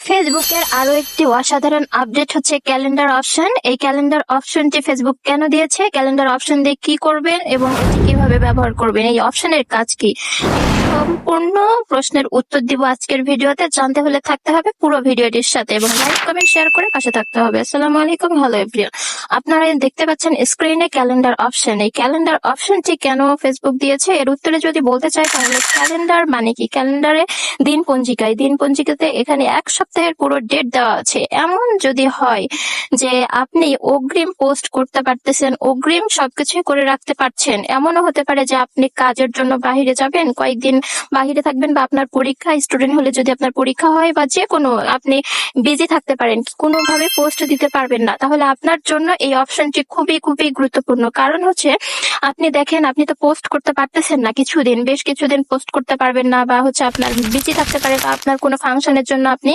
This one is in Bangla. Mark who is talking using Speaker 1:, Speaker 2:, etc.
Speaker 1: ফেসবুকের আরো একটি অসাধারণ আপডেট হচ্ছে ক্যালেন্ডার অপশন। এই ক্যালেন্ডার অপশনটি ফেসবুক কেন দিয়েছে, ক্যালেন্ডার অপশন দিয়ে কি করবেন এবং এটি কিভাবে ব্যবহার করবেন, এই অপশনের কাজ কি, সম্পূর্ণ প্রশ্নের উত্তর দিব আজকের ভিডিওতে। জানতে হলে থাকতে হবে পুরো ভিডিওটির সাথে এবং লাইক কমেন্ট শেয়ার করে পাশে থাকতে হবে। আসসালামু আলাইকুম, হ্যালো এভরিওয়ান। আপনারা দেখতে পাচ্ছেন স্ক্রিনে ক্যালেন্ডার অপশন। এই ক্যালেন্ডার অপশনটি কেন ফেসবুক দিয়েছে এর উত্তরে যদি বলতে চাই তাহলে ক্যালেন্ডার মানে কি, ক্যালেন্ডারে দিন পঞ্জিকাতে এখানে এক সপ্তাহের পুরো ডেট দেওয়া আছে। এমন যদি হয় যে আপনি অগ্রিম পোস্ট করতে পারতেছেন, অগ্রিম সবকিছুই করে রাখতে পারছেন, এমনও হতে পারে যে আপনি কাজের জন্য বাহিরে যাবেন, কয়েকদিন বাহিরে থাকবেন, বা আপনার পরীক্ষা, স্টুডেন্ট হলে যদি আপনার পরীক্ষা হয়, বা যে কোনো আপনি বিজি থাকতে পারেন, কোনোভাবে পোস্ট দিতে পারবেন না, তাহলে আপনার জন্য এই অপশনটি খুবই খুবই গুরুত্বপূর্ণ। কারণ হচ্ছে আপনি দেখেন, আপনি তো পোস্ট করতে পারতেছেন না কিছুদিন, বেশ কিছুদিন পোস্ট করতে পারবেন না, বা হচ্ছে আপনার বিজি থাকতে পারে, বা আপনার কোনো ফাংশনের জন্য আপনি